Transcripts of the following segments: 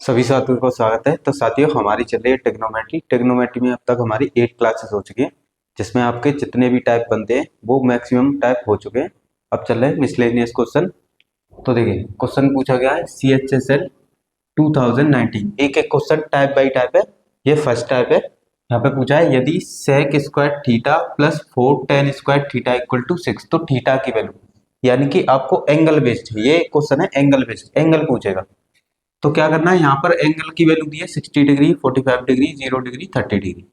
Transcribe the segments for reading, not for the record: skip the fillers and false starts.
सभी साथियों को स्वागत है। तो साथियों, हमारी चल रही है टेक्नोमेट्री। टेक्नोमेट्री में अब तक हमारी 8 क्लासेस हो चुकी हैं, जिसमें आपके जितने भी टाइप बनते हैं वो मैक्सिमम टाइप हो चुके हैं। अब चल रहे हैं मिसलेनियस क्वेश्चन। तो देखिए, क्वेश्चन पूछा गया है CHSL 2019। एक एक क्वेश्चन टाइप बाई टाइप है। ये फर्स्ट टाइप है। यहाँ पे पूछा है यदि sec square theta plus 4 tan square theta equal to 6, तो थीटा की वैल्यू, यानी कि आपको एंगल बेस्ड, ये क्वेश्चन है एंगल बेस्ड, एंगल पूछेगा। तो क्या करना है, यहाँ पर एंगल की वैल्यू दी है 60 डिग्री, 45 डिग्री, 0 डिग्री, 30 डिग्री।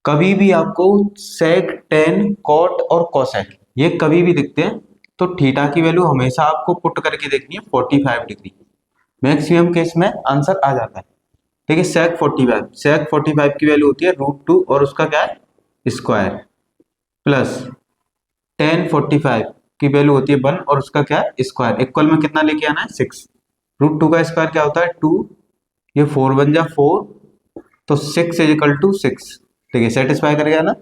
कभी भी आपको सेक, टेन, कॉट और कोसेक ये कभी भी दिखते हैं तो थीटा की वैल्यू हमेशा आपको पुट करके देखनी है 45 डिग्री। मैक्सिमम केस में आंसर आ जाता है। देखिए, सेक 45 की वैल्यू होती है √2 और उसका क्या है स्क्वायर, प्लस टेन 45 की वैल्यू होती है 1 और उसका क्या है स्क्वायर। इक्वल में कितना लेके आना है 6। √2 का स्क्वायर क्या होता है 2, ये 4 बन जा 4, तो 6 इज इक्वल टू 6। देखिए सेटिस्फाई कर गया ना,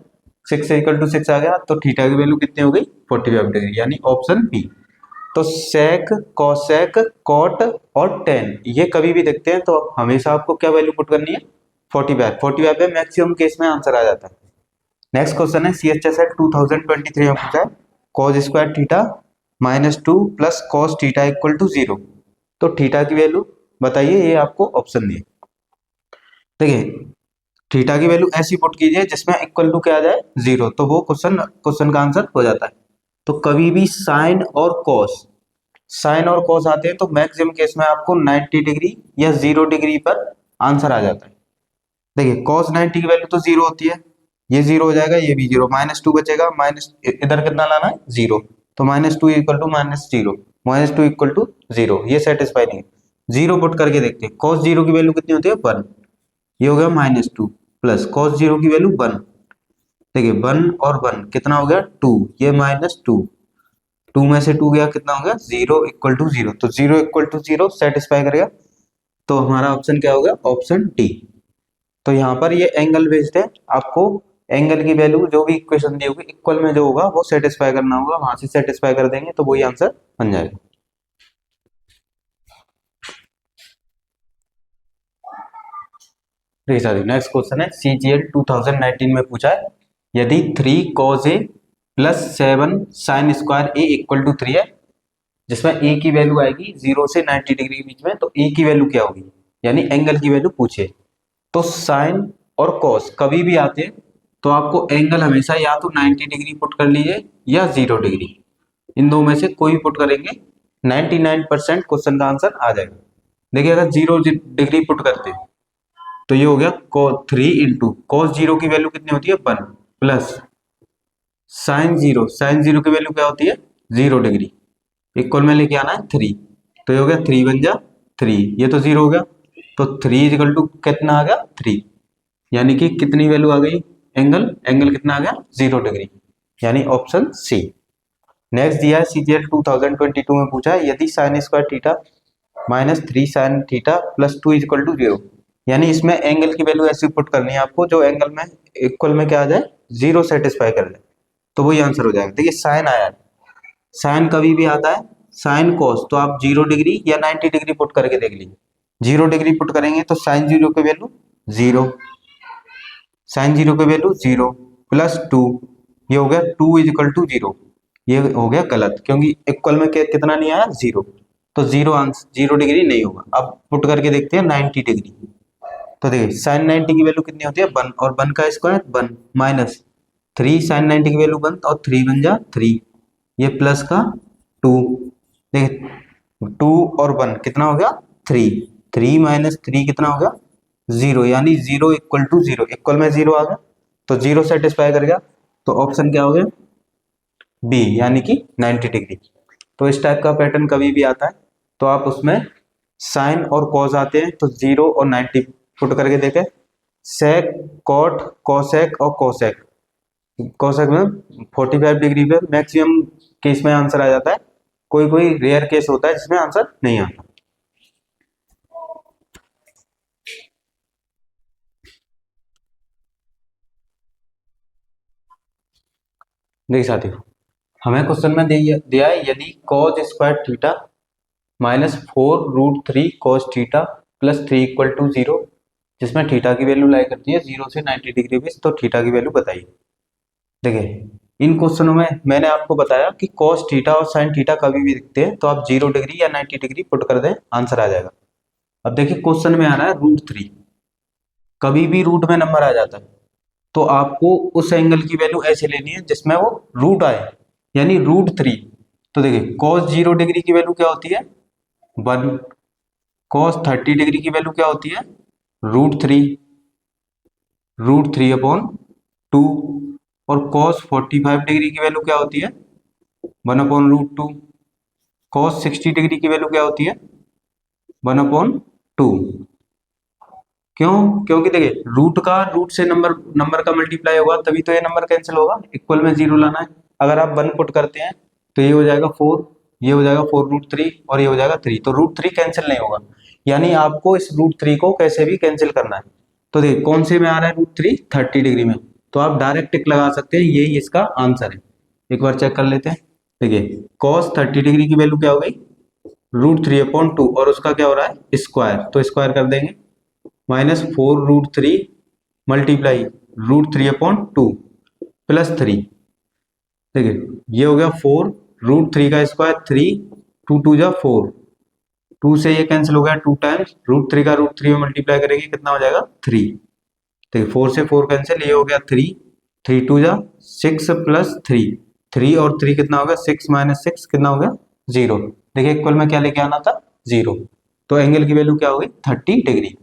6 इज इक्वल टू 6 आ गया। तो थीटा की वैल्यू कितनी हो गई 45 डिग्री, यानी ऑप्शन बी। तो सेक, कोसेक, कॉट और टेन ये कभी भी देखते हैं तो हमेशा आपको क्या वैल्यू पुट करनी है 45। 45 पे मैक्सिमम केस में आंसर आ जाता है। नेक्स्ट क्वेश्चन है CHSL 2023 में पूछा है cos square theta -2 plus cos theta equal to 0। तो थीटा की वैल्यू बताइए, ये आपको ऑप्शन दिए। देखिए, थीटा की वैल्यू ऐसी पुट कीजिए जिसमें इक्वल टू क्या आ जाए 0, तो वो क्वेश्चन का आंसर हो जाता है। तो कभी भी साइन और कॉस आते हैं तो मैक्सिमम केस में आपको 90 डिग्री या 0 डिग्री पर आंसर आ जाता है। देखिए, cos 90 की वैल्यू तो 0 होती है, ये 0 हो जाएगा, ये भी 0, -2 बचेगा, माइनस इधर कितना लाना है 0, तो -2 इक्वल टू -0, -2 इक्वल टू 0, ये सेटिस्फाई नहीं है। 0 पुट करके देखते हैं, cos 0 की वैल्यू कितनी होती है 1, ये हो गया -2 प्लस cos 0 की वैल्यू 1। देखिए 1 और 1 कितना हो गया 2, ये -2, 2 में से 2 गया कितना हो गया 0 इक्वल टू 0, तो 0 इक्वल टू 0 सेटिस्फाई करेगा। तो हमारा ऑप्शन क्या होगा, ऑप्शन डी। तो यहाँ पर ये एंगल बेस्ड है, आपको एंगल की वैल्यू जो भी इक्वेशन दी होगी इक्वल में जो होगा वो सेटिस्फाई करना होगा, वहां से सेटिस्फाई कर देंगे तो वही आंसर बन जाएगा। नेक्स्ट क्वेश्चन है CGL 2019 में पूछा है यदि 3 cos A plus 7 sine square A equal to 3 है, जिसमें A की वैल्यू आएगी 0 से 90 डिग्री के बीच में, तो A की वैल्यू क्या होगी, यानी एंगल की वैल्यू पूछे। तो साइन और कॉस कभी भी आते हैं तो आपको एंगल हमेशा या तो 90 डिग्री पुट कर लीजिए या 0 डिग्री, इन दो में से कोई पुट करेंगे 99% क्वेश्चन का आंसर आ जाएगा। देखिए, अगर 0 डिग्री पुट करते हैं तो ये हो गया 3 इंटू कॉस 0 की वैल्यू कितनी होती है 1, प्लस साइन जीरो की वैल्यू क्या होती है 0 डिग्री, इक्वल में लेके आना है 3, तो ये हो गया 3 बन जा 3, ये तो 0 हो गया, तो 3 इक्वल टू कितना आ गया 3, यानी कि कितनी वैल्यू आ गई एंगल, एंगल कितना आ गया 0 डिग्री, यानी ऑप्शन सी। नेक्स्ट दिया है CGL 2022 में पूछा है यदि sine square theta -3 sine theta plus 2 equal to 0, यानी इसमें एंगल की वैल्यू ऐसी पुट करनी है आपको जो एंगल में इक्वल में क्या आ जाए 0 सेटिस्फाई कर जाए, तो वही आंसर हो जाएगा। देखिए साइन आया है, साइन कभी भी आता है, साइन कॉस तो आप 0 डिग्री या 90 डिग्री पुट करके देख लीजिए। 0 डिग्री पुट करेंगे तो साइन 0 की वैल्यू 0, साइन 0 की वैल्यू 0 प्लस 2, ये हो गया 2 इज इक्वल टू 0, ये हो गया गलत क्योंकि इक्वल में कितना नहीं आया 0, तो 0 आंसर 0 डिग्री नहीं होगा। अब पुट करके देखते हैं 90 डिग्री, तो देखिए साइन 90 की वैल्यू कितनी होती है 1 और 1 का स्क्वायर 1, माइनस 3 साइन 90 की वैल्यू 1 और 3 बन जा 3, ये प्लस का 2, देखिए 2 और 1 कितना हो गया 3, 3 माइनस 3 कितना हो गया 0, यानी 0 इक्वल टू 0, इक्वल में 0 आ गया तो 0 सेटिस्फाई कर गया, तो ऑप्शन क्या हो गया बी, यानी कि 90 डिग्री। तो इस टाइप का पैटर्न कभी भी आता है तो आप उसमें साइन और कॉस आते हैं तो 0 और 90 पुट करके देखें, सेक, कॉट, कोसेक और कोसेक, कोसेक में 45 डिग्री पे मैक्सिमम केस में आंसर आ जाता है, कोई कोई रेयर केस होता है जिसमें आंसर नहीं आता। देखिए साथियों, हमें क्वेश्चन में दिया है यदि cos square theta -4 √3 cos theta plus 3 equal to 0, जिसमें थीटा की वैल्यू लाई करती है 0 से 90 डिग्री बीच, तो थीटा की वैल्यू बताइए। देखिए इन क्वेश्चनों में मैंने आपको बताया कि cos थीटा और sin थीटा कभी भी दिखते हैं तो आप 0 डिग्री या 90 डिग्री पुट कर दें, आंसर आ जाएगा। अब देखिए क्वेश्चन में आ रहा है √3, कभी भी रूट में नंबर आ जाता है तो आपको उस एंगल की वैल्यू ऐसे लेनी है जिसमें वो रूट आए, यानी √3। तो देखिए cos 0 डिग्री की वैल्यू क्या होती है 1, cos 30 डिग्री की वैल्यू क्या होती है √3, √3/2, और cos 45 डिग्री की वैल्यू क्या होती है 1/√2, cos 60 डिग्री की वैल्यू क्या होती है 1/2। क्यों? क्योंकि देखिए रूट से नंबर का मल्टीप्लाई होगा तभी तो ये नंबर कैंसिल होगा, इक्वल में 0 लाना है। अगर आप 1 पुट करते हैं तो ये हो जाएगा 4, ये हो जाएगा 4√3 और ये हो जाएगा 3, तो √3 कैंसिल नहीं होगा, यानी आपको इस √3 को कैसे भी कैंसिल करना है। तो देखिए कौन से में आ रहा है √3 30 डिग्री में, तो आप डायरेक्ट टिक लगा सकते हैं, यही इसका आंसर है। एक बार चेक कर लेते हैं। देखिए cos 30 डिग्री की वैल्यू क्या हो गई √3/2, और उसका क्या हो रहा है स्क्वायर, तो स्क्वायर कर देंगे, -4√3 मल्टीप्लाई √3/2 प्लस 3। देखिए ये हो गया 4, √3 का स्क्वायर 3, 2 2 जा 4, 2 से ये कैंसिल हो गया 2 टाइम्स, √3 का √3 में मल्टीप्लाई करेंगे कितना हो जाएगा 3। देखिए 4 से 4 कैंसिल, ये हो गया 3, 3 2 जा 6 प्लस 3, 3 और 3 कितना हो गया 6 - 6 कितना हो गया 0। देखिए इक्वल में क्या लेके आना था 0, तो एंगल की वैल्यू क्या हो गई 30 डिग्री।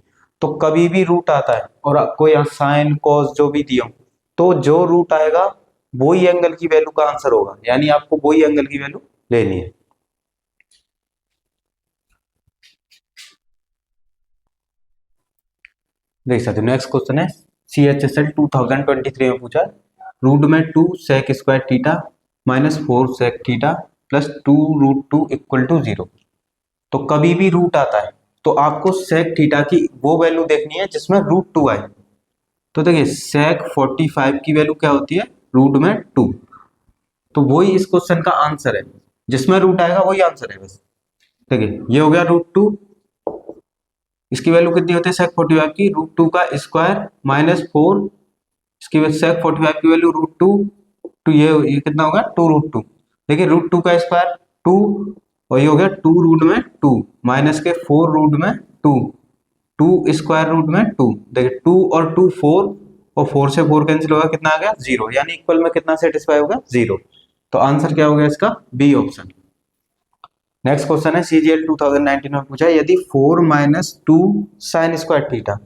तो कभी भी रूट आता है और कोई साइन कॉस जो भी दिया तो जो रूट आएगा वही एंगल की वैल्यू का आंसर होगा, यानी आपको वही एंगल की वैल्यू लेनी है। देख सकते हो नेक्स्ट क्वेश्चन है CHSL 2023 में पूछा है रूट में 2 sec square theta -4 sec theta plus 2√2 equal to 0। तो कभी भी रूट आता है तो आपको sec थीटा की वो वैल्यू देखनी है जिसमें √2 आए। तो देखिए sec 45 की वैल्यू क्या होती है रूट में 2, तो वही इस क्वेश्चन का आंसर है, जिसमें रूट आएगा वही आंसर है बस। देखिए ये हो गया √2, इसकी वैल्यू कितनी होती है sec 45 की √2 का स्क्वायर -4, इसकी sec 45 की वैल्यू √2, तो ये कितना होगा 2√2। देखिए √2 का स्क्वायर 2, और ये हो गया 2 रूट में 2 माइनस के 4 रूट में 2, 2 स्क्वायर रूट में 2। देखिए 2 और 2 4, और 4 से 4 कैंसिल होगा कितना आ गया 0, यानी इक्वल में कितना सेटिस्फाई होगा 0। तो आंसर क्या हो गया इसका बी ऑप्शन। नेक्स्ट क्वेश्चन है CGL 2019 में पूछा है यदि 4 - 2 sin square theta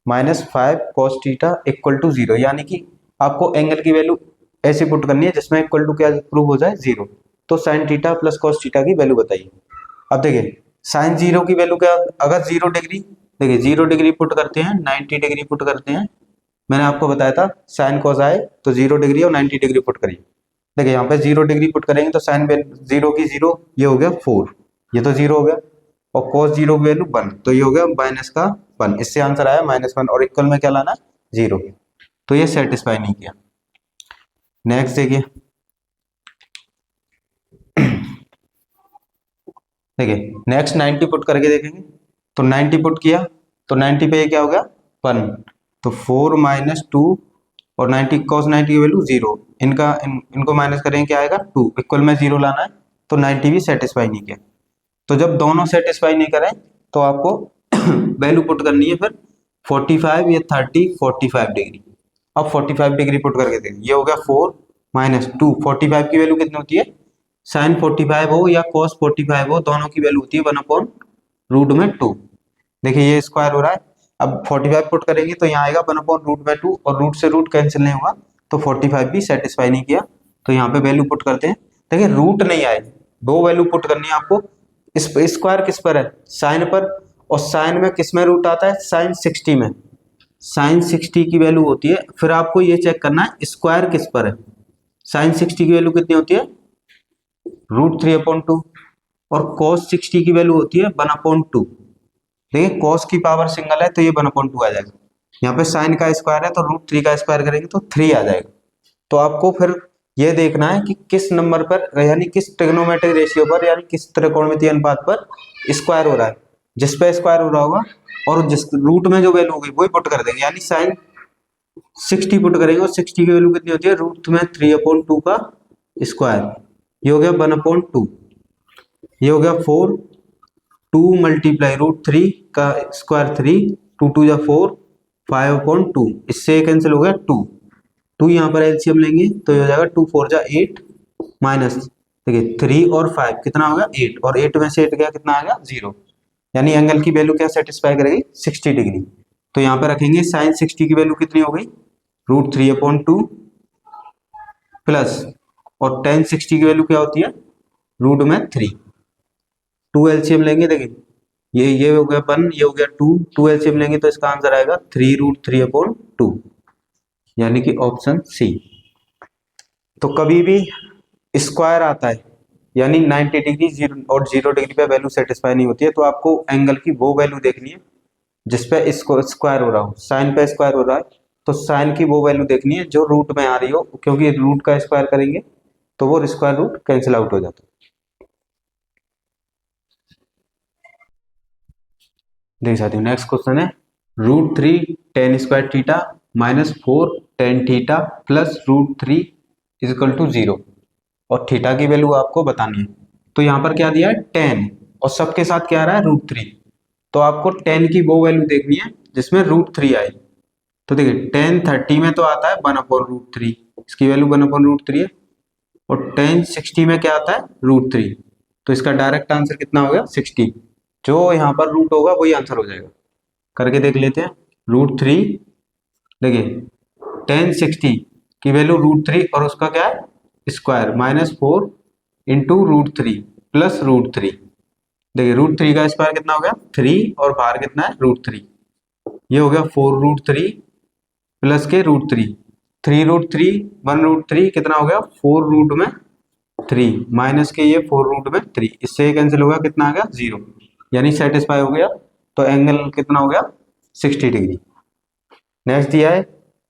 -5 cos theta equal to 0, यानी कि आपको एंगल की वैल्यू ऐसे पुट करनी है जिसमें इक्वल टू क्या प्रूव हो जाए 0। तो sin theta plus cos theta की वैल्यू बताइए। अब देखिए sin 0 की वैल्यू क्या, अगर 0 डिग्री, देखिए 0 डिग्री पुट करते हैं 90 डिग्री पुट करते हैं, मैंने आपको बताया था sin cos आए तो 0 डिग्री और 90 डिग्री पुट करिए। देखिए यहाँ पे 0 डिग्री पुट करेंगे तो साइन 0 की 0, ये हो गया 4, ये तो 0 हो गया, और cos 0 की वैल्यू 1, तो ये हो गया माइनस का 1, इससे आंसर आया -1, और इक्वल में क्या लाना 0, तो ये सेटिस्फाई नहीं किया। नेक्स्ट देखिए, देखिए नेक्स्ट 90 पुट करके देखेंगे, तो 90 पुट किया तो 90 पे ये क्या हो गया 1, तो 4 - 2 और 90 cos 90 की वैल्यू 0, इनको माइनस करेंगे क्या आएगा 2, इक्वल में 0 लाना है, तो 90 भी सेटिस्फाई नहीं किया। तो जब दोनों सेटिस्फाई नहीं करें तो आपको वैल्यू पुट करनी है फिर 45 या 30 45 डिग्री। अब 45 डिग्री पुट करके देखें, ये हो गया 4 - 2, 45 की वैल्यू कितनी होती है sin 45 हो या cos 45 हो, दोनों की वैल्यू होती है 1/√2। देखिए ये स्क्वायर हो रहा है, अब 45 पुट करेंगे तो यहाँ आएगा 1/√2, और रूट से रूट कैंसिल नहीं होगा, तो 45 भी सेटिस्फाई नहीं किया, तो यहाँ पे वैल्यू पुट करते हैं। देखिए रूट नहीं आए, दो वैल्यू पुट करनी है आपको, इस स्क्वायर किस पर है साइन पर, और साइन में किस में रूट आता है sin 60 में, sin 60 की वैल्यू होती है, फिर आपको ये चेक करना है स्क्वायर किस पर है, sin 60 की वैल्यू कितनी होती है √3/2, और cos 60 की वैल्यू होती है 1/2। देखिए cos की पावर सिंगल है तो ये 1/2 आ जाएगा, यहाँ पे साइन का स्क्वायर है तो √3 का स्क्वायर करेंगे तो 3 आ जाएगा। तो आपको फिर ये देखना है कि किस नंबर पर, यानी किस ट्रिग्नोमेट्रिक रेशियो पर, यानी किस त्रिकोणमितीय अनुपात पर स्क्वायर हो रहा है, जिस पे स्क्वायर हो रहा होगा और जिस रूट में जो वैल्यू होगी वही पुट कर देंगे, यानी साइन 60 पुट करेंगे और 60 की वैल्यू कितनी होती है, रूट में 3/2 का स्क्वायर, ये हो गया 1/2, ये हो गया 4, 2 मल्टीप्लाई √3 का स्क्वायर 3, 2 2 जा 4, 5/2, इससे कैंसिल हो गया 2 यहाँ पर एलसीएम लेंगे तो ये हो जाएगा 2 4 जा 8 माइनस, देखिए 3 और 5 कितना होगा 8, और 8 में से 8 गया कितना आएगा 0, यानी एंगल की वैल्यू क्या सेटिस्फाई करेगी 60 डिग्री। तो यहाँ पर रखेंगे साइन 60 की वैल्यू कितनी हो गई, √3/2 प्लस, और टेन 60 की वैल्यू क्या होती है रूट में 3, 2 एलसीएम लेंगे, देखिए ये हो गया 1, ये हो गया 2 एलसीएम लेंगे तो इसका आंसर आएगा 3√3/2, यानी कि ऑप्शन सी। तो कभी भी स्क्वायर आता है यानी 90 डिग्री और 0 डिग्री पे वैल्यू सेटिस्फाई नहीं होती है, तो आपको एंगल की वो वैल्यू देखनी है जिसपे इसको स्क्वायर हो रहा हो, साइन पे स्क्वायर हो रहा है तो साइन की वो वैल्यू देखनी है जो रूट में आ रही हो, क्योंकि रूट का स्क्वायर करेंगे तो वो स्क्वायर रूट कैंसिल आउट हो जाता है। देख सकते हो नेक्स्ट क्वेश्चन है √3 tan square theta minus 4 tan theta plus √3 is equal to 0, और थीटा की वैल्यू आपको बतानी है। तो यहाँ पर क्या दिया है tan, और सबके साथ क्या आ रहा है √3, तो आपको tan की वो वैल्यू देखनी है जिसमें √3 आए। तो देखिए tan 30 में तो आता है 1/√3, इसकी वैल्यू 1/√3 है, और tan 60 में क्या आता है √3, तो इसका डायरेक्ट आंसर कितना हो गया 60, जो यहाँ पर रूट होगा वही आंसर हो जाएगा। करके देख लेते हैं √3, देखिए tan 60 की वैल्यू √3 और उसका क्या है स्क्वायर माइनस 4 इंटू √3 प्लस √3, देखिए √3 का स्क्वायर कितना हो गया 3 और बाहर कितना है √3, ये हो गया 4√3 प्लस के √3, 3√3 1√3 कितना हो गया 4 रूट में 3 माइनस के ये 4 रूट में 3, इससे कैंसिल होगा कितना आ गया 0, यानी सेटिस्फाई हो गया। तो एंगल कितना हो गया 60 डिग्री। नेक्स्ट दिया है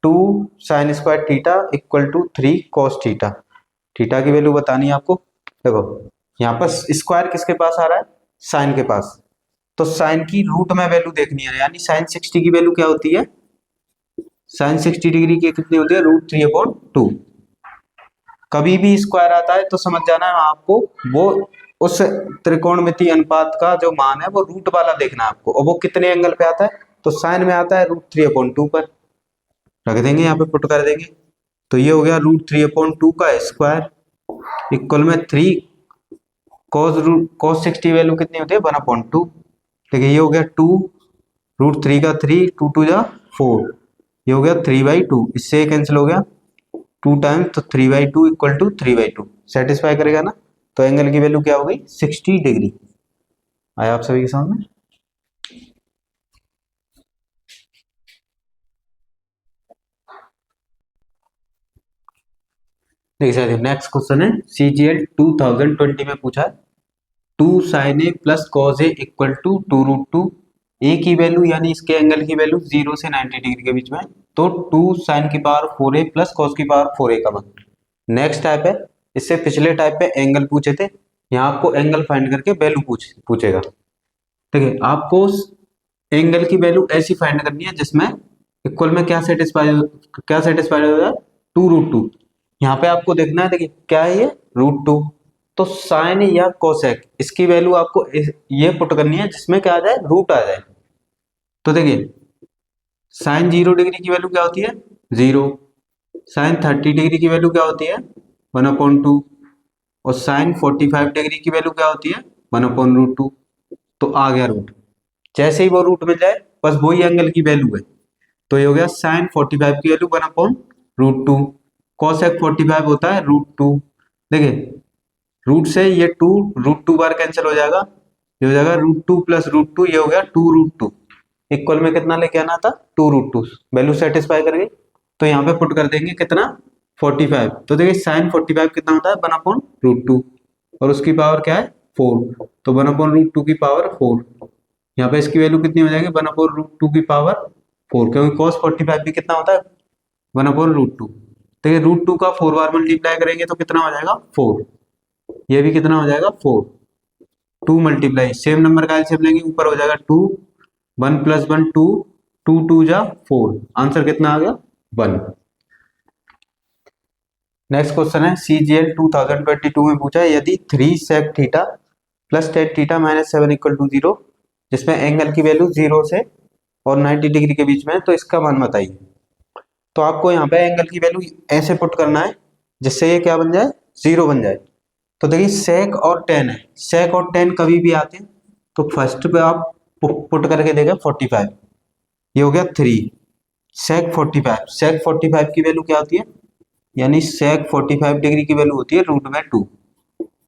2 sin square theta equal to 3 cos थीटा, थीटा की वैल्यू बतानी है आपको। देखो यहाँ पर स्क्वायर किसके पास आ रहा है साइन के पास, तो साइन की रूट में वैल्यू देखनी है, यानी साइन 60 की वैल्यू क्या होती है, साइन 60 डिग्री की कितनी होती है √3/2। कभी भी स्क्वायर आता है तो समझ जाना है आपको वो उस त्रिकोणमिति अनुपात का जो मान है वो रूट वाला देखना है आपको, और वो कितने एंगल पे आता है, तो साइन में आता है √3/2 पर, रख देंगे यहाँ पे पुट कर देंगे, तो ये हो गया √3/2 का स्क्वायर इक्वल में 3 cos 60 वैल्यू कितनी होती है 1/2, देखिए ये हो गया 2 √3 का 3, 2 2 जा 4, ये हो गया 3/2, इससे कैंसिल हो गया 2 टाइम्स, तो 3/2 इक्वल टू 3/2 सेटिस्फाई करेगा ना। तो एंगल की वैल्यू क्या हो गई 60 डिग्री। आया आप सभी के सामने। देखिए नेक्स्ट क्वेश्चन है CGL 2020 में पूछा है 2 sin A plus cos A equal to 2√2, A की वैल्यू यानी इसके एंगल की वैल्यू 0 से 90 डिग्री के बीच में, तो 2 sin की पावर 4A प्लस cos की पावर 4A का मान। नेक्स्ट टाइप है, इससे पिछले टाइप पे एंगल पूछे थे, यहाँ आपको एंगल फाइंड करके वैल्यू पूछेगा। देखिए आपको एंगल की वैल्यू ऐसी फाइंड करनी है जिसमें इक्वल में क्या सेटिस्फाइड हो जाए 2√2, यहाँ पे आपको देखना है, देखिए क्या है ये √2, तो साइन या कोसेक इसकी वैल्यू आपको ये पुट करनी है जिसमें क्या आ जाए रूट आ जाए। तो देखिए साइन 0 डिग्री की वैल्यू क्या होती है 0, साइन 30 डिग्री की वैल्यू क्या होती है 1/2, और साइन 45 डिग्री की वैल्यू क्या होती है 1/√2, तो आ गया रूट, जैसे ही वो रूट मिल जाए बस वही एंगल की वैल्यू है, तो ये हो गया साइन 45 की वैल्यू 1/√2, कॉसेक 45 होता है √2, देखिए रूट से ये 2 √2 बार कैंसिल हो जाएगा, ये हो जाएगा √2 प्लस √2, ये हो गया 2√2, इक्वल में कितना लेके आना था 2√2, वैल्यू सेटिस्फाई कर गई, तो यहाँ पे पुट कर देंगे कितना 45, तो देखिए साइन 45 कितना होता है 1/√2, और उसकी पावर क्या है 4, तो 1/√2 की पावर 4, यहाँ पे इसकी वैल्यू कितनी हो जाएगी 1/√2 की पावर 4, क्योंकि cos 45 भी कितना होता है 1/√2, देखिए √2 का 4 बार मल्टीप्लाई करेंगे तो कितना हो जाएगा 4, ये भी कितना हो जाएगा 4, 2 मल्टीप्लाई सेम नंबर का एलसीएम लेंगे ऊपर हो जाएगा 2 1 + 1 2, 2 2 जा 4, आंसर कितना आ गया 1। नेक्स्ट क्वेश्चन है CGL 2022 में पूछा है यदि 3 sec theta plus tan theta minus 7 = 0, जिसमें एंगल की वैल्यू 0 से और 90 डिग्री के बीच में है, तो इसका मान बताइए। तो आपको यहाँ पे एंगल की वैल्यू ऐसे पुट करना है जिससे ये क्या बन जाए 0 बन जाए। तो देखिए सेक और टेन है, सेक और टेन कभी भी आते हैं तो फर्स्ट पे आप पुट करके देखें 45, ये हो गया 3 सेक 45, सेक 45 की वैल्यू क्या होती है, यानी सेक 45 डिग्री की वैल्यू होती है √2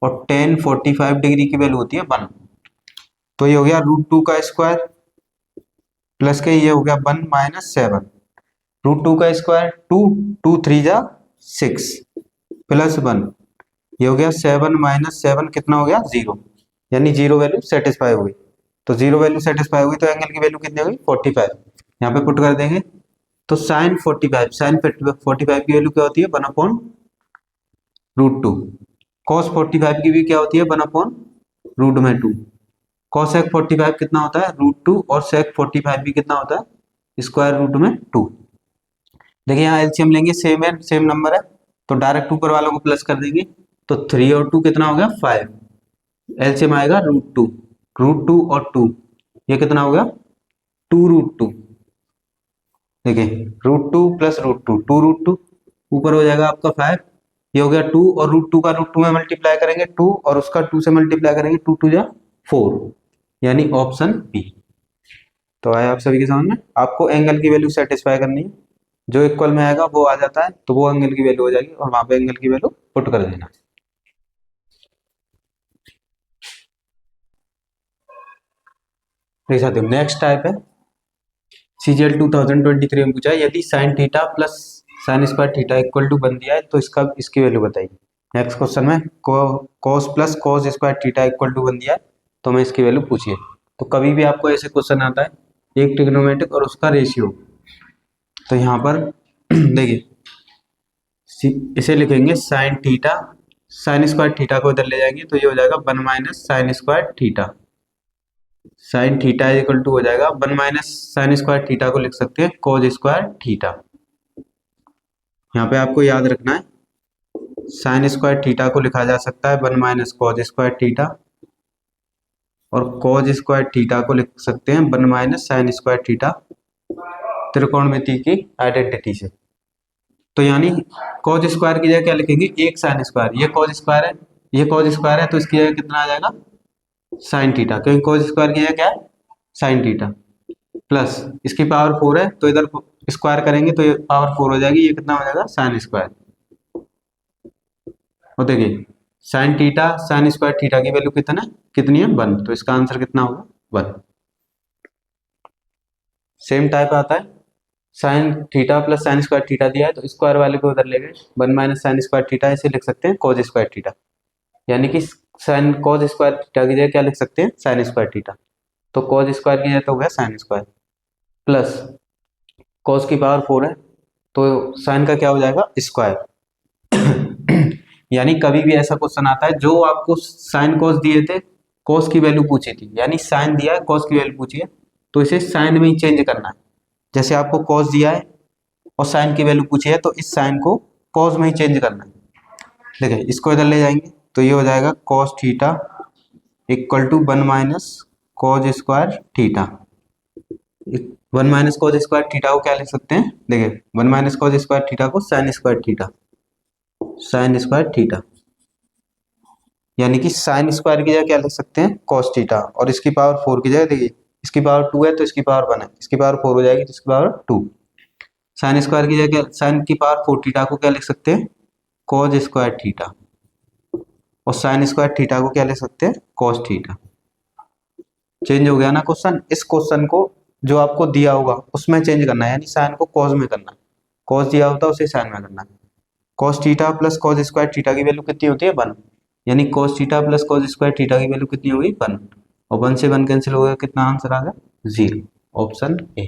और टेन 45 डिग्री की वैल्यू होती है 1। तो ये हो गया √2 का स्क्वायर प्लस के ये हो गया 1 - 7, √2 का स्क्वायर 2, 2 3 जा 6 प्लस 1, ये हो गया 7 - 7 कितना हो गया 0, यानी 0 वैल्यू सेटिस्फाई हो गई। तो 0 वैल्यू सेटिस्फाई हो गई तो एंगल की वैल्यू कितनी हो गई 45, यहाँ पे पुट कर देंगे। तो साइन 45 की वैल्यू क्या होती है 1/√2, कॉस 45 की भी क्या होती है 1/√2, कॉसेक 45 कितना होता है √2 और सेक 45 भी कितना होता है √2। देखिए यहाँ एलसीएम लेंगे, सेम है सेम नंबर है तो डायरेक्ट ऊपर वालों को प्लस कर देंगे। तो 3 और 2 कितना हो गया 5, एलसीएम आएगा √2 और 2, ये कितना हो गया 2√2। देखिए √2 + √2 2√2, ऊपर हो जाएगा आपका 5, ये हो गया 2 और √2 का √2 में मल्टीप्लाई करेंगे 2 और उसका 2 से मल्टीप्लाई करेंगे 2 2 जा 4, यानी ऑप्शन बी। तो आया आप सभी के समझ में, आपको एंगल की वैल्यू सेटिस्फाई करनी है, जो इक्वल में आएगा वो आ जाता है तो वो एंगल की वैल्यू हो जाएगी और वहां पे एंगल की वैल्यू पुट कर देना। देख सकते हो नेक्स्ट टाइप है CGL 2023 में पूछा है यदि sin theta plus sin square theta equal to one दिया है तो इसकी वैल्यू बताइए। नेक्स्ट क्वेश्चन में cos plus cos square theta equal to one दिया है तो हमें इसकी वैल्यू पूछिए। तो कभी भी आपको ऐसे क्वेश्चन आता है एक ट्रिग्नोमेट्रिक और उसका रेशियो, तो यहाँ पर देखिए इसे लिखेंगे sin theta, sin square theta को इधर ले जाएंगे तो ये हो जाएगा 1 - sin square theta, sine theta equal to हो जाएगा 1 - साइन स्क्वायर थीटा को लिख सकते हैं cos स्क्वायर थीटा। यहाँ पे आपको याद रखना है साइन स्क्वायर थीटा को लिखा जा सकता है 1 - cos स्क्वायर थीटा और cos स्क्वायर थीटा को लिख सकते हैं 1 - साइन स्क्वायर थीटा, त्रिकोणमिति की आइडेंटिटी से। तो यानी cos स्क्वायर की जगह क्या लिखेंगे एक साइन स्क्वायर, ये cos स्क्वायर है ये cos स्क्वायर है तो इसकी जगह कितना आ जाएगा साइन थीटा, क्योंकि cos स्क्वायर की जगह क्या है साइन थीटा, प्लस इसकी पावर 4 है तो इधर स्क्वायर करेंगे तो ये पावर 4 हो जाएगी, ये कितना हो जाएगा साइन स्क्वायर। और देखिए sine theta sine square theta की वैल्यू कितनी है 1, तो इसका आंसर कितना होगा 1। सेम टाइप आता है sign theta plus sine square theta दिया है तो स्क्वायर वाले को उधर ले गए 1 - साइन स्क्वायर थीटा, इसे लिख सकते हैं cos स्क्वायर थीटा, यानी कि साइन cos स्क्वायर थीटा की जगह क्या लिख सकते हैं साइन स्क्वायर थीटा, तो cos स्क्वायर की जगह तो हो गया साइन स्क्वायर प्लस cos की पावर 4 है तो साइन का क्या हो जाएगा स्क्वायर। यानी कभी भी ऐसा क्वेश्चन आता है जो आपको साइन cos दिए थे cos की वैल्यू पूछी थी, यानी साइन दिया है cos की वैल्यू पूछी है तो इसे साइन में ही चेंज करना है। जैसे आपको cos दिया है और साइन की वैल्यू पूछी है तो इस साइन को cos में ही चेंज करना है। देखिए इसको इधर ले जाएंगे तो ये हो जाएगा cos theta equal to 1 - cos square theta, 1 - cos square theta को क्या लिख सकते हैं, देखिए 1 - cos स्क्वायर थीटा को sine square theta, sine square theta, यानी कि साइन स्क्वायर की जगह क्या लिख सकते हैं cos थीटा और इसकी पावर 4 की जगह देखिए इसकी पावर 2 है तो इसकी पावर 1 है, इसकी पावर 4 हो जाएगी तो इसकी पावर 2। साइन स्क्वायर की जगह साइन की पावर 4 थीटा को क्या लिख सकते हैं cos स्क्वायर थीटा और साइन स्क्वायर थीटा को क्या लिख सकते हैं cos थीटा। चेंज हो गया ना क्वेश्चन, इस क्वेश्चन को जो आपको दिया होगा उसमें चेंज करना है, यानी साइन को cos में करना है, cos दिया होता है उसे साइन में करना है। cos theta plus cos square theta की वैल्यू कितनी होती है 1, यानी cos theta plus cos square theta की वैल्यू कितनी होगी 1 और 1 से 1 कैंसिल हो गया, कितना आंसर आ गया 0, ऑप्शन ए।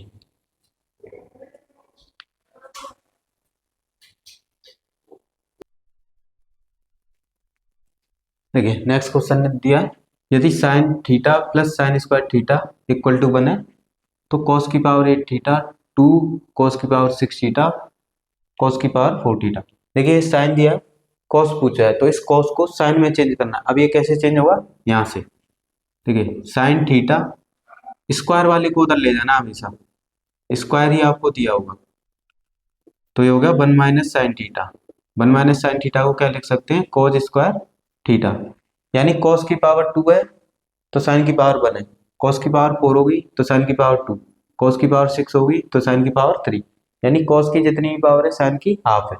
देखिए नेक्स्ट क्वेश्चन ने दिया है यदि sine theta plus sine square theta equal to one तो कॉस की पावर 8 थीटा, 2 कॉस की पावर 6 थीटा, कॉस की पावर 4 थीटा। देखिए साइन दिया है, कॉस पूछा है, तो इस कॉस को साइन में चेंज करना है। अब ये कैसे चेंज होगा, यहाँ से देखिए साइन थीटा, स्क्वायर वाले को उधर ले जाना हमेशा, स्क्वायर ही आपको दिया होगा, तो ये हो गया 1 minus sine theta. 1 minus sine theta को क्या लिख सकते हैं, कॉस स्क्वायर थीटा। यानी कॉस की पावर 2 है तो साइन की पावर 1 है, कॉस की पावर 4 होगी तो साइन की पावर 2, कॉस की पावर 6 होगी तो साइन की पावर 3। यानी कॉस की जितनी भी पावर है साइन की हाफ है।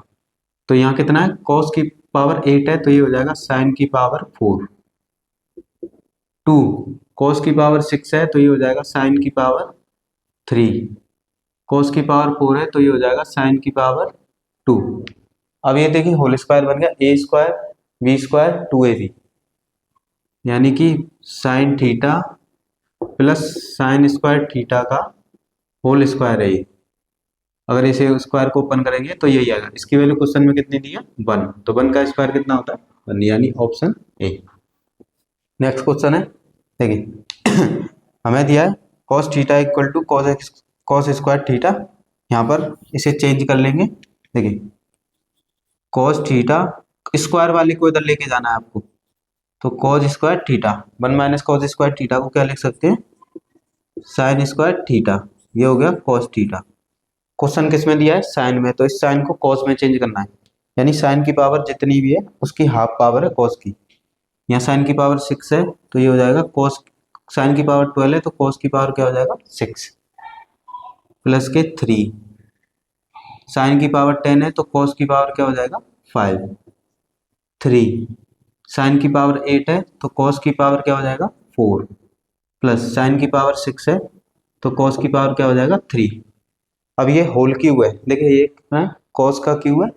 तो यहाँ कितना है, कॉस की पावर 8 है तो ये हो जाएगा साइन की पावर 4। 2 कॉस की पावर 6 है तो ये हो जाएगा साइन की पावर 3। कॉस की पावर 4 है तो ये हो जाएगा साइन की पावर 2। अब ये देखिए होल स्क्वायर बन गया, ए स्क्वायर बी स्क्वायर 2ab, यानी कि sign theta plus sine square theta का होल स्क्वायर है ये। अगर इसे स्क्वायर को ओपन करेंगे तो यही आएगा। इसकी वैल्यू क्वेश्चन में कितनी दी है, 1, तो 1 का स्क्वायर कितना होता है 1, यानी ऑप्शन ए। नेक्स्ट क्वेश्चन है, देखिए हमें दिया है cos theta equal to cos square theta. यहाँ पर इसे चेंज कर लेंगे। देखिए कॉस थीटा, स्क्वायर वाले को इधर लेके जाना है आपको, तो cos square theta 1 minus cos square theta को क्या लिख सकते हैं, साइन स्क्वायर थीटा। ये हो गया कॉस थीटा। क्वेश्चन किस में दिया है, साइन में, तो इस साइन को कॉस में चेंज करना है। यानी साइन की पावर जितनी भी है उसकी हाफ पावर है कॉस की। यहाँ साइन की पावर 6 है तो ये हो जाएगा कॉस, साइन की पावर 12 है तो कॉस की पावर क्या हो जाएगा 6 प्लस के 3। साइन की पावर 10 है तो कॉस की पावर क्या हो जाएगा 5, 3। साइन की पावर 8 है तो कॉस की पावर क्या हो जाएगा 4, प्लस साइन की पावर 6 है तो कॉस की पावर क्या हो जाएगा 3। अब ये होल क्यूब है, देखिए एक है कॉस का क्यूब है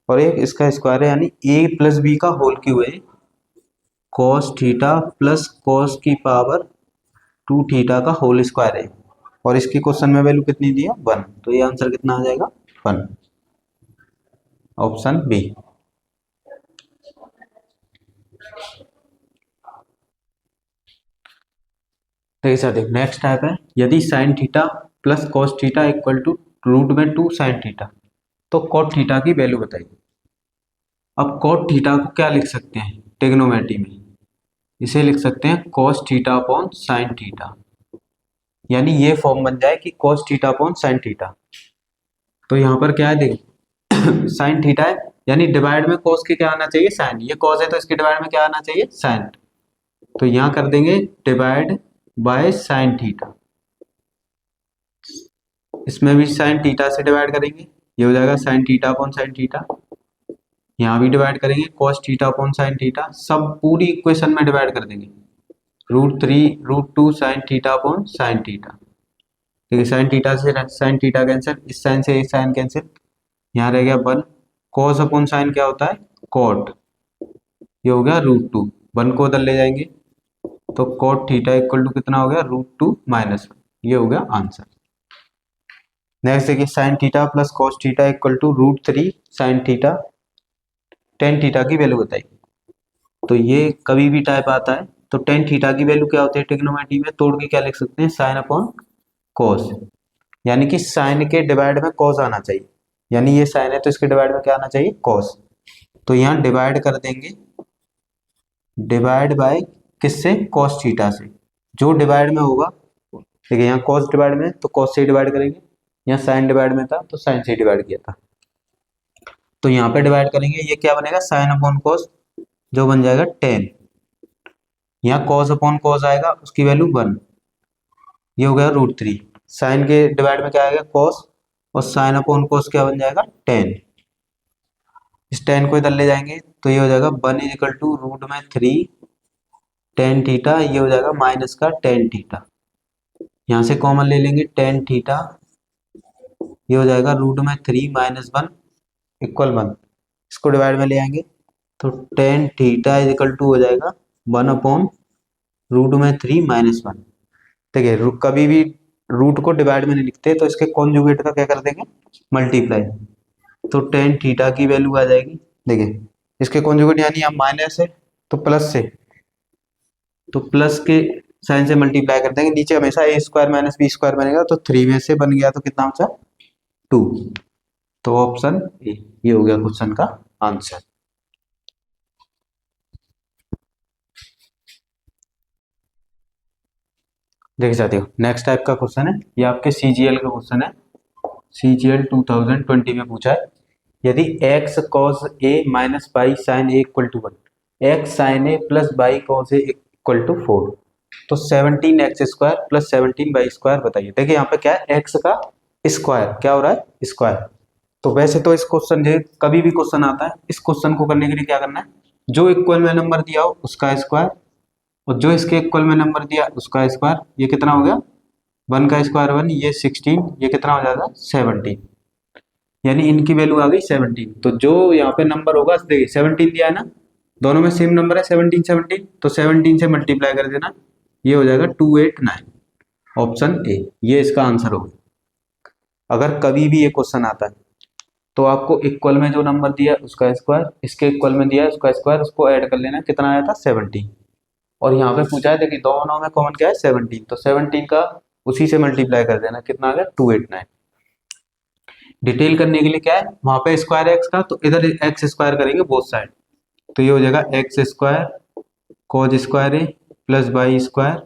और एक इसका स्क्वायर है, यानी ए प्लस बी का होल क्यूब है। कॉस थीटा प्लस कॉस की पावर 2 थीटा का होल स्क्वायर है, और इसकी क्वेश्चन में वैल्यू कितनी दी है 1, तो ये आंसर कितना आ जाएगा 1, ऑप्शन बी। देखिए सर, देखिए नेक्स्ट टाइप है, यदि sine theta plus cos theta equal to root में 2 साइन थीटा, तो कॉट थीटा की वैल्यू बताइए। अब कॉट थीटा को क्या लिख सकते हैं ट्रिग्नोमेट्री में, इसे लिख सकते हैं cos theta upon sine theta, यानी ये फॉर्म बन जाए कि cos theta upon sine theta. तो यहाँ पर क्या है, देखिए साइन थीटा है, यानी डिवाइड में कॉस के क्या आना चाहिए साइन, ये कॉस है तो इसके डिवाइड में क्या आना चाहिए साइन, तो यहाँ कर देंगे डिवाइड बाय साइन थीटा। इसमें भी साइन थीटा से डिवाइड करेंगे, ये हो जाएगा sine theta upon sine theta. यहाँ भी डिवाइड करेंगे cos theta upon sine theta, सब पूरी इक्वेशन में डिवाइड कर देंगे, √3 √2 sine theta upon sine theta. देखिए साइन थीटा से साइन थीटा कैंसिल, इस साइन से इस साइन कैंसिल, यहाँ रह गया 1। कॉस अपॉन साइन क्या होता है कॉट, ये हो गया √2, 1 को उधर ले जाएंगे तो कॉट थीटा इक्वल टू कितना हो गया √2 - 1, ये हो गया आंसर। नेक्स्ट देखिए sine theta plus cos theta equal to √3 sine theta, tan theta की वैल्यू बताइए। तो ये कभी भी टाइप आता है, तो टेन थीटा की वैल्यू क्या होती है ट्रिग्नोमेट्री में, तोड़ के क्या लिख सकते हैं साइन अपॉन कॉस, यानी कि साइन के डिवाइड में कॉस आना चाहिए, यानी ये साइन है तो इसके डिवाइड में क्या आना चाहिए कॉस। तो यहाँ डिवाइड कर देंगे, डिवाइड बाय किससे कॉस थीटा से, जो डिवाइड में होगा। देखिए यहाँ कॉस डिवाइड में तो कॉस से डिवाइड करेंगे, यहाँ साइन डिवाइड में था तो साइन से डिवाइड किया था, तो यहाँ पे डिवाइड करेंगे, ये क्या बनेगा साइन अपॉन कॉस, जो बन जाएगा 10। यहाँ कॉस अपॉन कॉस आएगा, उसकी वैल्यू 1, ये हो गया √3। साइन के डिवाइड में क्या आएगा कॉस, और साइन अपॉन कॉस क्या बन जाएगा 10। इस 10 को इधर ले जाएंगे तो ये हो जाएगा 1 इक्वल टू √3 टेन थीटा, ये हो जाएगा माइनस का टेन थीटा। यहाँ से कॉमन ले लेंगे टेन थीटा, ये हो जाएगा √3 - 1 इक्वल 1। इसको डिवाइड में ले आएंगे तो tan theta is equal to हो जाएगा 1 अपॉन √3 - 1। देखिए कभी भी रूट को डिवाइड में नहीं लिखते, तो इसके कॉन्जुगेट का क्या कर देंगे मल्टीप्लाई, तो टेन थीटा की वैल्यू आ जाएगी। देखिए इसके कॉन्जुगेट यानी यहाँ माइनस है तो प्लस से, तो प्लस के साइन से मल्टीप्लाई कर देंगे, नीचे हमेशा ए स्क्वायर माइनस बी स्क्वायर बनेगा, तो 3 में से बन गया तो कितना बचा 2। तो ऑप्शन ए ये हो गया क्वेश्चन का आंसर। देख सकते हो नेक्स्ट टाइप का क्वेश्चन है, ये आपके सीजीएल का क्वेश्चन है। सीजीएल 2020 में पूछा है, यदि x cos a minus Y sine A equal to 1, X sine A plus Y cos A equal to 4, तो 17x square plus 17 y square बताइए। देखिए यहाँ पे क्या है, x का स्क्वायर क्या हो रहा है स्क्वायर। तो वैसे तो इस क्वेश्चन जो कभी भी क्वेश्चन आता है, इस क्वेश्चन को करने के लिए क्या करना है, जो इक्वल में नंबर दिया हो उसका स्क्वायर और जो इसके इक्वल में नंबर दिया उसका स्क्वायर। ये कितना हो गया 1 का स्क्वायर 1, ये 16, ये कितना हो जाएगा 17, यानी इनकी वैल्यू आ गई 17। तो जो यहाँ पे नंबर होगा देखिए 17 दिया है ना, दोनों में सेम नंबर है 17 17, तो 17 से मल्टीप्लाई कर देना, ये हो जाएगा 289। ऑप्शन ए ये इसका आंसर होगा। अगर कभी भी ये क्वेश्चन आता है तो आपको इक्वल में जो नंबर दिया उसका स्क्वायर, इसके इक्वल में दिया है उसका स्क्वायर, उसको ऐड कर लेना, कितना आया था 17। और यहाँ पे पूछा है देखिए दोनों में कॉमन क्या है 17, तो 17 का उसी से मल्टीप्लाई कर देना, कितना आ गया 289। डिटेल करने के लिए क्या है, वहां पे स्क्वायर एक्स का, तो इधर एक्स स्क्वायर करेंगे बोथ साइड, तो ये हो जाएगा x square cos square A plus y square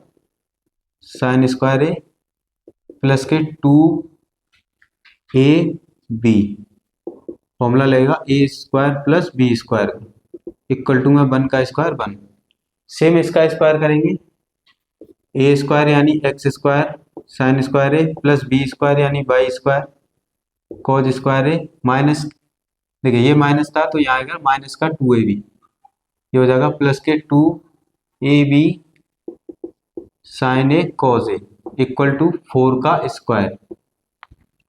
sine square A plus के 2 ए बी, फॉर्मूला लगेगा A square plus B square equal to में 1 का स्क्वायर 1। सेम इसका स्क्वायर करेंगे, ए स्क्वायर यानी x square sine square A plus B square यानी y square cos square A minus, देखिए ये माइनस था तो यहाँ आएगा माइनस का 2ab, ये हो जाएगा प्लस के 2ab sine A cos A equal to 4 का स्क्वायर।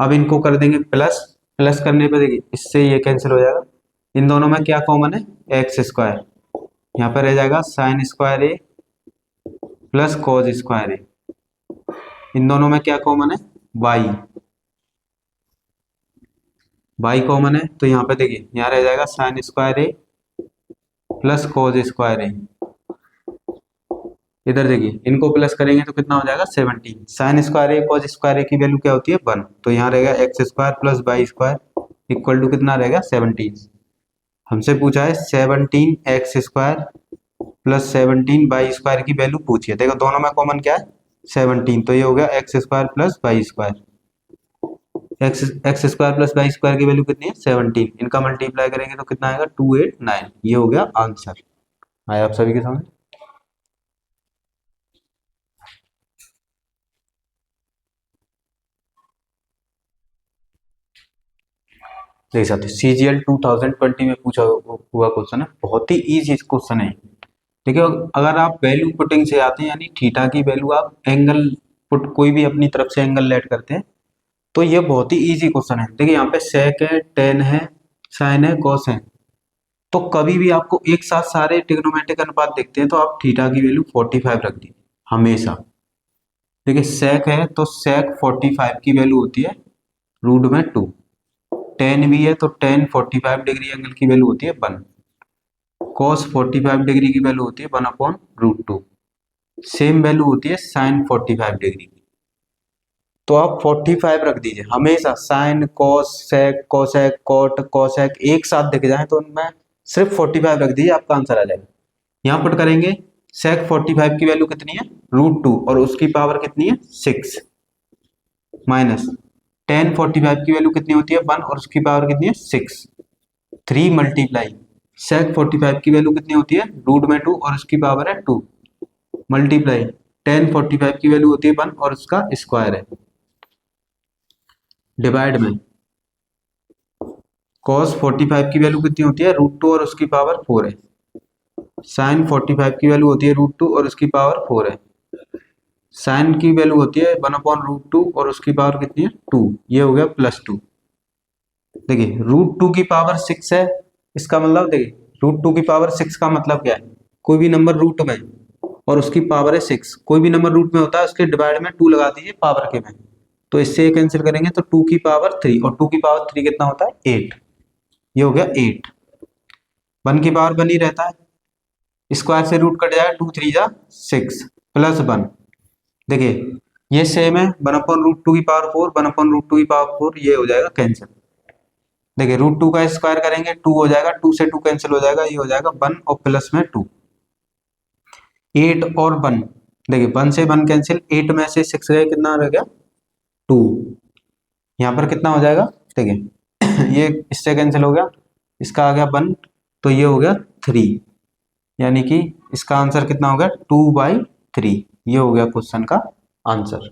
अब इनको कर देंगे प्लस, प्लस करने पे देखिए इससे ये कैंसिल हो जाएगा, इन दोनों में क्या कॉमन है एक्स स्क्वायर, यहाँ पर रह जाएगा sign square A plus cos square ए, इन दोनों में क्या कॉमन है वाई, वाई कॉमन है, तो यहाँ पे देखिए यहाँ रह जाएगा sign square A plus cos square ए, इधर देखिए इनको प्लस करेंगे तो कितना हो जाएगा 17। Sine square A cos square A की वैल्यू क्या होती है 1, तो यहाँ रहेगा X square plus Y square equal to कितना रहेगा 17। हमसे पूछा है 17 X square plus 17 Y square की वैल्यू पूछी है, देखो दोनों में कॉमन क्या है 17, तो ये हो गया X square plus Y square, X square plus Y square की वैल्यू कितनी है 17, इनका मल्टीप्लाई करेंगे तो कितना आएगा 289, ये हो गया आंसर। आया आप सभी के समझ। देख सकते सीजीएल 2020 में पूछा हुआ क्वेश्चन है, बहुत ही इजी क्वेश्चन है। देखिए अगर आप वैल्यू पुटिंग से आते हैं, यानी थीटा की वैल्यू आप एंगल पुट कोई भी अपनी तरफ से एंगल लेट करते हैं, तो ये बहुत ही इजी क्वेश्चन है। देखिए यहाँ पे सेक है, टेन है, साइन है, कॉस है, तो कभी भी आपको एक साथ सारे ट्रिग्नोमेट्रिक अनुपात देखते हैं तो आप थीटा की वैल्यू 45 रख दीजिए हमेशा। देखिए सेक है तो सेक 45 की वैल्यू होती है रूट में 2, टेन भी है तो टेन 45 डिग्री एंगल की वैल्यू होती है 1, कॉस 45 डिग्री की वैल्यू होती है 1/√2, सेम वैल्यू होती है साइन 45 डिग्री की, तो आप 45 रख दीजिए हमेशा। Sine cos sec cosec cot cosec एक साथ दिख जाए तो उनमें सिर्फ 45 रख दीजिए, आपका आंसर आ जाएगा। यहाँ पुट करेंगे सेक 45 की वैल्यू कितनी है √2 और उसकी पावर कितनी है 6, माइनस टेन 45 की वैल्यू कितनी होती है 1 और उसकी पावर कितनी है 6, 3 मल्टीप्लाई सेक 45 की वैल्यू कितनी होती है √2 और उसकी पावर है 2, मल्टीप्लाई टेन 45 की वैल्यू होती है 1 और उसका स्क्वायर है, डिवाइड में cos 45 की वैल्यू कितनी होती है √2 और उसकी पावर 4 है, साइन 45 की वैल्यू होती है √2 और उसकी पावर 4 है, साइन की वैल्यू होती है 1/√2 और उसकी पावर कितनी है 2, ये हो गया +2। देखिए √2 की पावर 6 है, इसका मतलब देखिए √2 की पावर 6 का मतलब क्या है, कोई भी नंबर रूट में और उसकी पावर है 6, कोई भी नंबर रूट में होता है उसके डिवाइड में 2 लगा दीजिए पावर के में, तो इससे कैंसिल करेंगे तो 2 की पावर 3 और 2 की पावर 3 कितना होता है 8, ये हो गया 8, 1 की पावर 1 ही रहता है, स्क्वायर से रूट कट जाएगा 2 3 जा 6, प्लस 1। देखिए ये सेम है, 1/√2 की पावर 4, 1/√2 की पावर 4, ये हो जाएगा कैंसिल। देखिए √2 का स्क्वायर करेंगे 2 हो जाएगा, 2 से 2 कैंसिल हो जाएगा, ये हो जाएगा 1 और प्लस में 2। 8 और 1, देखिए 1 से 1 कैंसिल, 8 में से 6 गए, कितना रह गया 2। यहाँ पर कितना हो जाएगा, देखिए ये इससे कैंसिल हो गया, इसका आ गया 1, तो ये हो गया 3, यानी कि इसका आंसर कितना हो गया 2/3। ये हो गया क्वेश्चन का आंसर।